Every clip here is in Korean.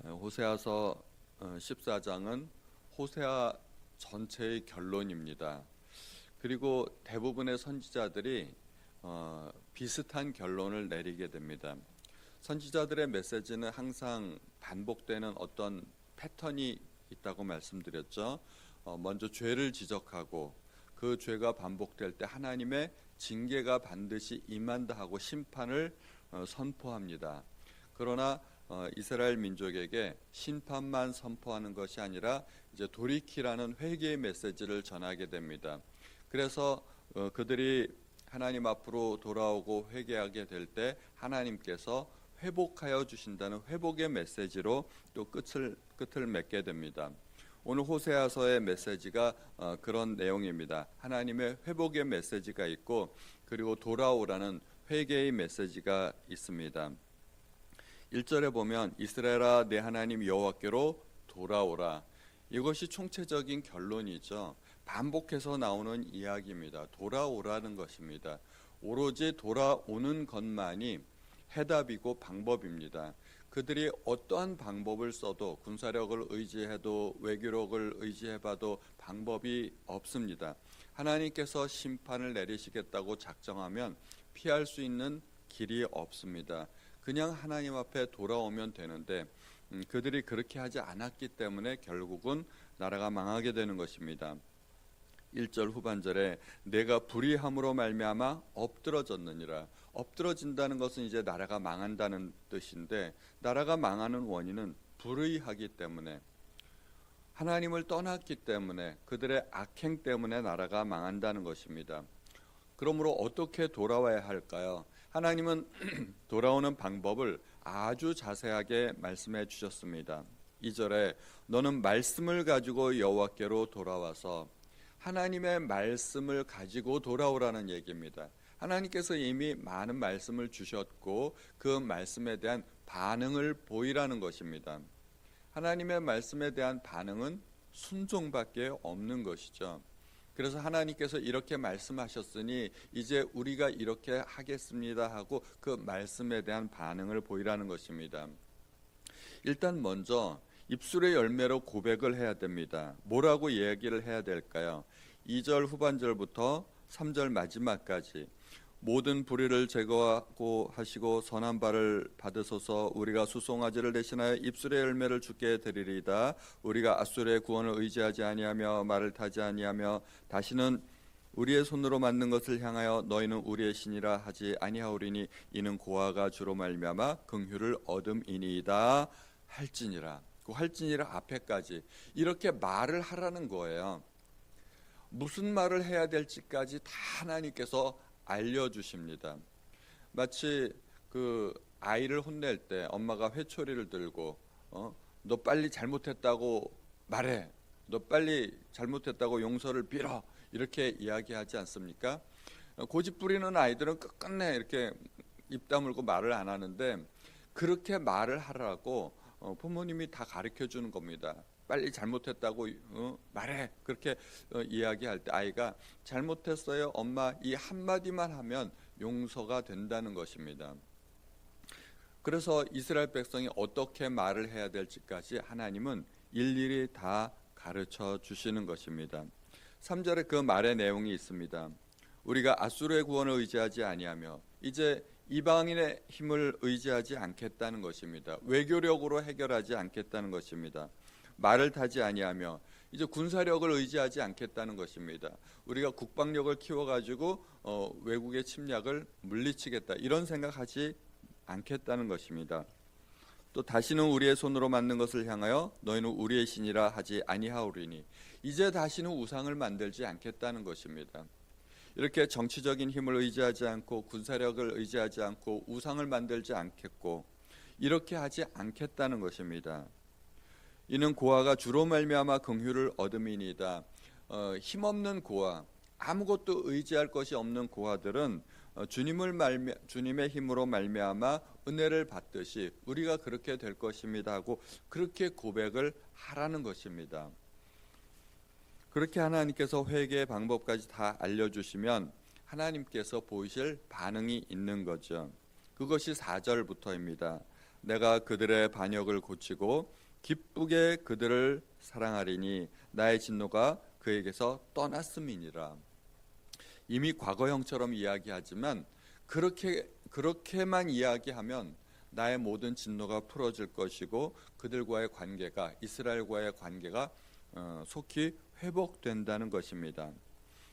호세아서 14장은 호세아 전체의 결론입니다. 그리고 대부분의 선지자들이 비슷한 결론을 내리게 됩니다. 선지자들의 메시지는 항상 반복되는 어떤 패턴이 있다고 말씀드렸죠. 먼저 죄를 지적하고 그 죄가 반복될 때 하나님의 징계가 반드시 임한다 하고 심판을 선포합니다. 그러나 이스라엘 민족에게 심판만 선포하는 것이 아니라 이제 돌이키라는 회개의 메시지를 전하게 됩니다. 그래서 그들이 하나님 앞으로 돌아오고 회개하게 될 때 하나님께서 회복하여 주신다는 회복의 메시지로 또 끝을 맺게 됩니다. 오늘 호세아서의 메시지가 그런 내용입니다. 하나님의 회복의 메시지가 있고 그리고 돌아오라는 회개의 메시지가 있습니다. 1절에 보면 이스라엘아 내 하나님 여호와께로 돌아오라. 이것이 총체적인 결론이죠. 반복해서 나오는 이야기입니다. 돌아오라는 것입니다. 오로지 돌아오는 것만이 해답이고 방법입니다. 그들이 어떠한 방법을 써도 군사력을 의지해도 외교력을 의지해봐도 방법이 없습니다. 하나님께서 심판을 내리시겠다고 작정하면 피할 수 있는 길이 없습니다. 그냥 하나님 앞에 돌아오면 되는데 그들이 그렇게 하지 않았기 때문에 결국은 나라가 망하게 되는 것입니다. 1절 후반절에 내가 불의함으로 말미암아 엎드러졌느니라. 엎드러진다는 것은 이제 나라가 망한다는 뜻인데 나라가 망하는 원인은 불의하기 때문에 하나님을 떠났기 때문에 그들의 악행 때문에 나라가 망한다는 것입니다. 그러므로 어떻게 돌아와야 할까요? 하나님은 돌아오는 방법을 아주 자세하게 말씀해 주셨습니다. 2절에 너는 말씀을 가지고 여호와께로 돌아와서 하나님의 말씀을 가지고 돌아오라는 얘기입니다. 하나님께서 이미 많은 말씀을 주셨고 그 말씀에 대한 반응을 보이라는 것입니다. 하나님의 말씀에 대한 반응은 순종밖에 없는 것이죠. 그래서 하나님께서 이렇게 말씀하셨으니 이제 우리가 이렇게 하겠습니다 하고 그 말씀에 대한 반응을 보이라는 것입니다. 일단 먼저 입술의 열매로 고백을 해야 됩니다. 뭐라고 이야기를 해야 될까요? 2절 후반절부터 3절 마지막까지 모든 불의를 제거하고 하시고 선한 바를 받으소서. 우리가 수송아지를 대신하여 입술의 열매를 주께 드리리이다. 우리가 앗술의 구원을 의지하지 아니하며 말을 타지 아니하며 다시는 우리의 손으로 만든 것을 향하여 너희는 우리의 신이라 하지 아니하오리니 이는 고아가 주로 말미암아 긍휼을 얻음이니이다 할지니라. 그 할지니라 앞에까지 이렇게 말을 하라는 거예요. 무슨 말을 해야 될지까지 다 하나님께서 알려주십니다. 마치 그 아이를 혼낼 때 엄마가 회초리를 들고 너 빨리 잘못했다고 말해, 너 빨리 잘못했다고 용서를 빌어 이렇게 이야기하지 않습니까? 고집 부리는 아이들은 끝끝내 이렇게 입 다물고 말을 안 하는데 그렇게 말을 하라고 부모님이 다 가르쳐 주는 겁니다. 빨리 잘못했다고 말해. 그렇게 이야기할 때 아이가 잘못했어요 엄마 이 한마디만 하면 용서가 된다는 것입니다. 그래서 이스라엘 백성이 어떻게 말을 해야 될지까지 하나님은 일일이 다 가르쳐 주시는 것입니다. 3절에 그 말의 내용이 있습니다. 우리가 앗수르의 구원을 의지하지 아니하며 이제 이방인의 힘을 의지하지 않겠다는 것입니다. 외교력으로 해결하지 않겠다는 것입니다. 말을 타지 아니하며 이제 군사력을 의지하지 않겠다는 것입니다. 우리가 국방력을 키워가지고 외국의 침략을 물리치겠다 이런 생각하지 않겠다는 것입니다. 또 다시는 우리의 손으로 만든 것을 향하여 너희는 우리의 신이라 하지 아니하오리니 이제 다시는 우상을 만들지 않겠다는 것입니다. 이렇게 정치적인 힘을 의지하지 않고 군사력을 의지하지 않고 우상을 만들지 않겠고 이렇게 하지 않겠다는 것입니다. 이는 고아가 주로 말미암아 긍휼을 얻음이니이다. 힘없는 고아, 아무것도 의지할 것이 없는 고아들은 주님의 힘으로 말미암아 은혜를 받듯이 우리가 그렇게 될 것입니다 하고 그렇게 고백을 하라는 것입니다. 그렇게 하나님께서 회개의 방법까지 다 알려주시면 하나님께서 보이실 반응이 있는 거죠. 그것이 4절부터입니다. 내가 그들의 반역을 고치고 기쁘게 그들을 사랑하리니 나의 진노가 그에게서 떠났음이니라. 이미 과거형처럼 이야기하지만 그렇게만 이야기하면 나의 모든 진노가 풀어질 것이고 그들과의 관계가, 이스라엘과의 관계가 속히 회복된다는 것입니다.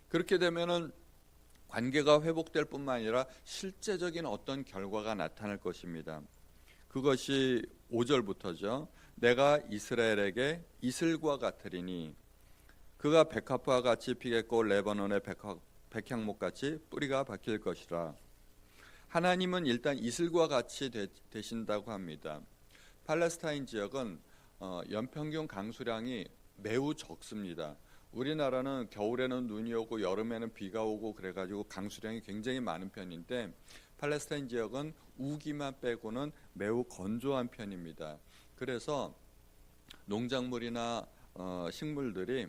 그렇게 되면은 관계가 회복될 뿐만 아니라 실제적인 어떤 결과가 나타날 것입니다. 그것이 5절부터죠. 내가 이스라엘에게 이슬과 같으리니 그가 백합화 같이 피겠고 레바논의 백향목같이 뿌리가 박힐 것이라. 하나님은 일단 이슬과 같이 되신다고 합니다. 팔레스타인 지역은 연평균 강수량이 매우 적습니다. 우리나라는 겨울에는 눈이 오고 여름에는 비가 오고 그래가지고 강수량이 굉장히 많은 편인데 팔레스타인 지역은 우기만 빼고는 매우 건조한 편입니다. 그래서 농작물이나 식물들이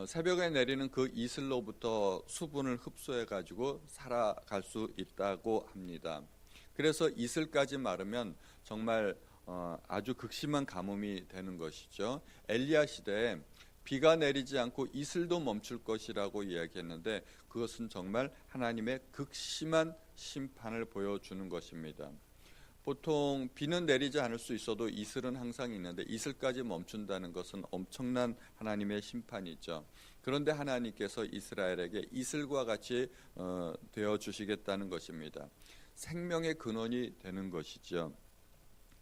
새벽에 내리는 그 이슬로부터 수분을 흡수해 가지고 살아갈 수 있다고 합니다. 그래서 이슬까지 마르면 정말 아주 극심한 가뭄이 되는 것이죠. 엘리야 시대에 비가 내리지 않고 이슬도 멈출 것이라고 이야기했는데 그것은 정말 하나님의 극심한 심판을 보여주는 것입니다. 보통 비는 내리지 않을 수 있어도 이슬은 항상 있는데 이슬까지 멈춘다는 것은 엄청난 하나님의 심판이죠. 그런데 하나님께서 이스라엘에게 이슬과 같이 되어 주시겠다는 것입니다. 생명의 근원이 되는 것이죠.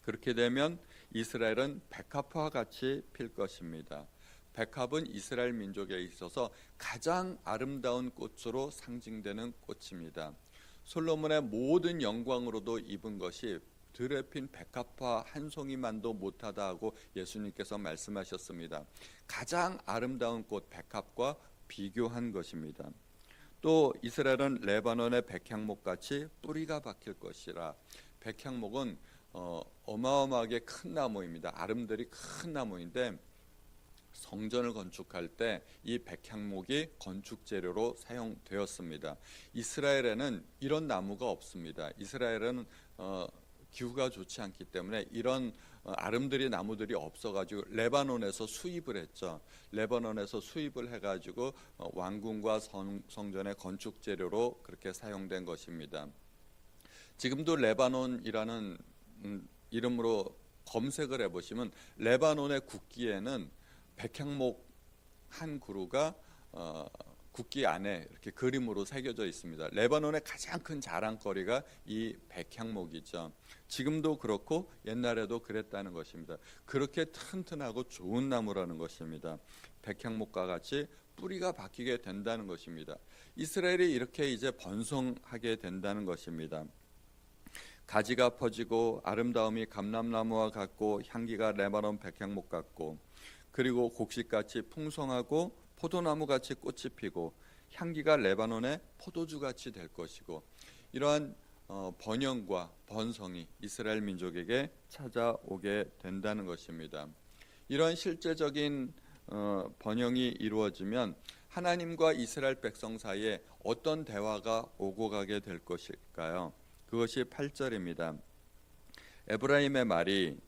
그렇게 되면 이스라엘은 백합화 같이 필 것입니다. 백합은 이스라엘 민족에 있어서 가장 아름다운 꽃으로 상징되는 꽃입니다. 솔로몬의 모든 영광으로도 입은 것이 들에 핀 백합화 한 송이만도 못하다 하고 예수님께서 말씀하셨습니다. 가장 아름다운 꽃 백합과 비교한 것입니다. 또 이스라엘은 레바논의 백향목같이 뿌리가 박힐 것이라. 백향목은 어마어마하게 큰 나무입니다. 아름드리 큰 나무인데 성전을 건축할 때 이 백향목이 건축 재료로 사용되었습니다. 이스라엘에는 이런 나무가 없습니다. 이스라엘은 기후가 좋지 않기 때문에 이런 아름드리 나무들이 없어가지고 레바논에서 수입을 했죠. 레바논에서 수입을 해가지고 왕궁과 성전의 건축 재료로 그렇게 사용된 것입니다. 지금도 레바논이라는 이름으로 검색을 해보시면 레바논의 국기에는 백향목 한 그루가 국기 안에 이렇게 그림으로 새겨져 있습니다. 레바논의 가장 큰 자랑거리가 이 백향목이죠. 지금도 그렇고 옛날에도 그랬다는 것입니다. 그렇게 튼튼하고 좋은 나무라는 것입니다. 백향목과 같이 뿌리가 박히게 된다는 것입니다. 이스라엘이 이렇게 이제 번성하게 된다는 것입니다. 가지가 퍼지고 아름다움이 감람나무와 같고 향기가 레바논 백향목 같고 그리고 곡식같이 풍성하고 포도나무같이 꽃이 피고 향기가 레바논의 포도주같이 될 것이고 이러한 번영과 번성이 이스라엘 민족에게 찾아오게 된다는 것입니다. 이러한 실제적인 번영이 이루어지면 하나님과 이스라엘 백성 사이에 어떤 대화가 오고 가게 될 것일까요? 그것이 8절입니다. 에브라임의 말이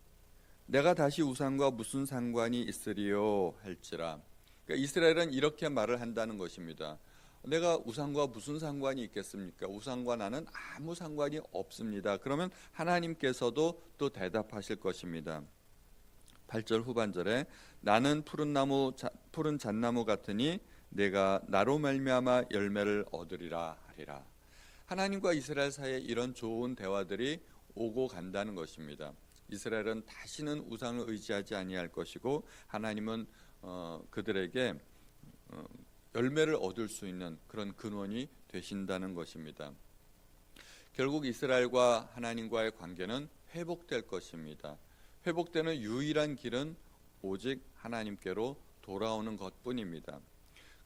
내가 다시 우상과 무슨 상관이 있으리요 할지라. 그러니까 이스라엘은 이렇게 말을 한다는 것입니다. 내가 우상과 무슨 상관이 있겠습니까? 우상과 나는 아무 상관이 없습니다. 그러면 하나님께서도 또 대답하실 것입니다. 8절 후반절에 나는 푸른 잣나무 같으니 내가 나로 말미암아 열매를 얻으리라 하리라. 하나님과 이스라엘 사이에 이런 좋은 대화들이 오고 간다는 것입니다. 이스라엘은 다시는 우상을 의지하지 아니할 것이고 하나님은 그들에게 열매를 얻을 수 있는 그런 근원이 되신다는 것입니다. 결국 이스라엘과 하나님과의 관계는 회복될 것입니다. 회복되는 유일한 길은 오직 하나님께로 돌아오는 것뿐입니다.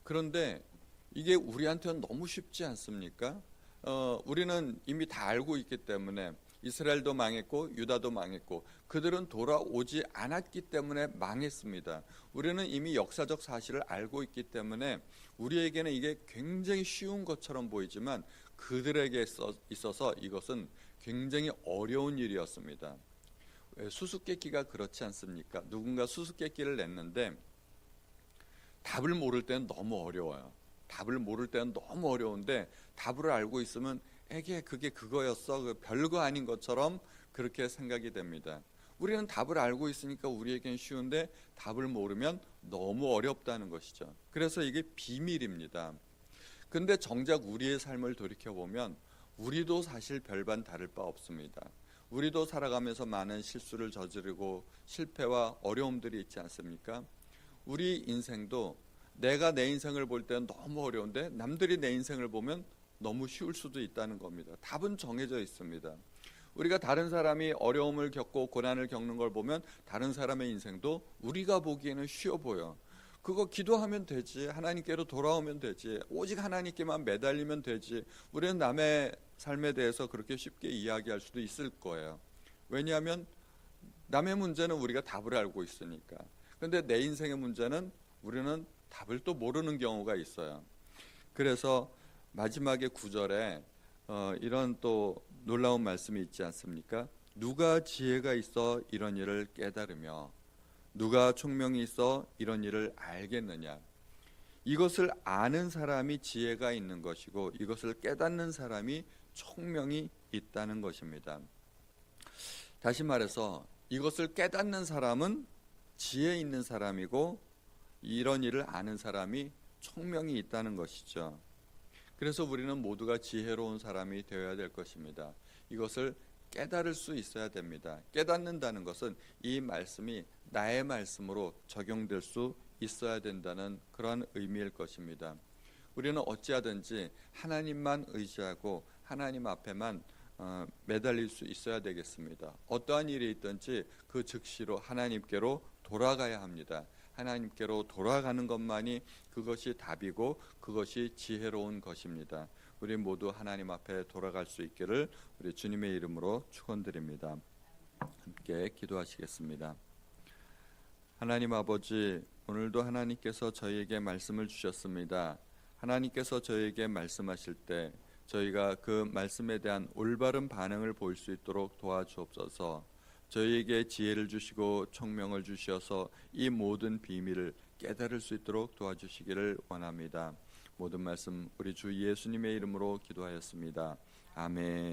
그런데 이게 우리한테는 너무 쉽지 않습니까? 우리는 이미 다 알고 있기 때문에 이스라엘도 망했고 유다도 망했고 그들은 돌아오지 않았기 때문에 망했습니다. 우리는 이미 역사적 사실을 알고 있기 때문에 우리에게는 이게 굉장히 쉬운 것처럼 보이지만 그들에게 있어서 이것은 굉장히 어려운 일이었습니다. 왜 수수께끼가 그렇지 않습니까? 누군가 수수께끼를 냈는데 답을 모를 때는 너무 어려워요. 답을 모를 때는 너무 어려운데 답을 알고 있으면 에게 그게 그거였어. 별거 아닌 것처럼 그렇게 생각이 됩니다. 우리는 답을 알고 있으니까 우리에겐 쉬운데 답을 모르면 너무 어렵다는 것이죠. 그래서 이게 비밀입니다. 근데 정작 우리의 삶을 돌이켜보면 우리도 사실 별반 다를 바 없습니다. 우리도 살아가면서 많은 실수를 저지르고 실패와 어려움들이 있지 않습니까? 우리 인생도 내가 내 인생을 볼 때는 너무 어려운데 남들이 내 인생을 보면 너무 쉬울 수도 있다는 겁니다. 답은 정해져 있습니다. 우리가 다른 사람이 어려움을 겪고 고난을 겪는 걸 보면 다른 사람의 인생도 우리가 보기에는 쉬워 보여. 그거 기도하면 되지. 하나님께로 돌아오면 되지. 오직 하나님께만 매달리면 되지. 우리는 남의 삶에 대해서 그렇게 쉽게 이야기할 수도 있을 거예요. 왜냐하면 남의 문제는 우리가 답을 알고 있으니까. 그런데 내 인생의 문제는 우리는 답을 또 모르는 경우가 있어요. 그래서 마지막에 9절에 이런 또 놀라운 말씀이 있지 않습니까? 누가 지혜가 있어 이런 일을 깨달으며 누가 총명이 있어 이런 일을 알겠느냐. 이것을 아는 사람이 지혜가 있는 것이고 이것을 깨닫는 사람이 총명이 있다는 것입니다. 다시 말해서 이것을 깨닫는 사람은 지혜 있는 사람이고 이런 일을 아는 사람이 총명이 있다는 것이죠. 그래서 우리는 모두가 지혜로운 사람이 되어야 될 것입니다. 이것을 깨달을 수 있어야 됩니다. 깨닫는다는 것은 이 말씀이 나의 말씀으로 적용될 수 있어야 된다는 그런 의미일 것입니다. 우리는 어찌하든지 하나님만 의지하고 하나님 앞에만 매달릴 수 있어야 되겠습니다. 어떠한 일이 있든지 그 즉시로 하나님께로 돌아가야 합니다. 하나님께로 돌아가는 것만이 그것이 답이고 그것이 지혜로운 것입니다. 우리 모두 하나님 앞에 돌아갈 수 있기를 우리 주님의 이름으로 축원드립니다. 함께 기도하시겠습니다. 하나님 아버지, 오늘도 하나님께서 저희에게 말씀을 주셨습니다. 하나님께서 저희에게 말씀하실 때 저희가 그 말씀에 대한 올바른 반응을 보일 수 있도록 도와주옵소서. 저희에게 지혜를 주시고 총명을 주셔서 이 모든 비밀을 깨달을 수 있도록 도와주시기를 원합니다. 모든 말씀 우리 주 예수님의 이름으로 기도하였습니다. 아멘.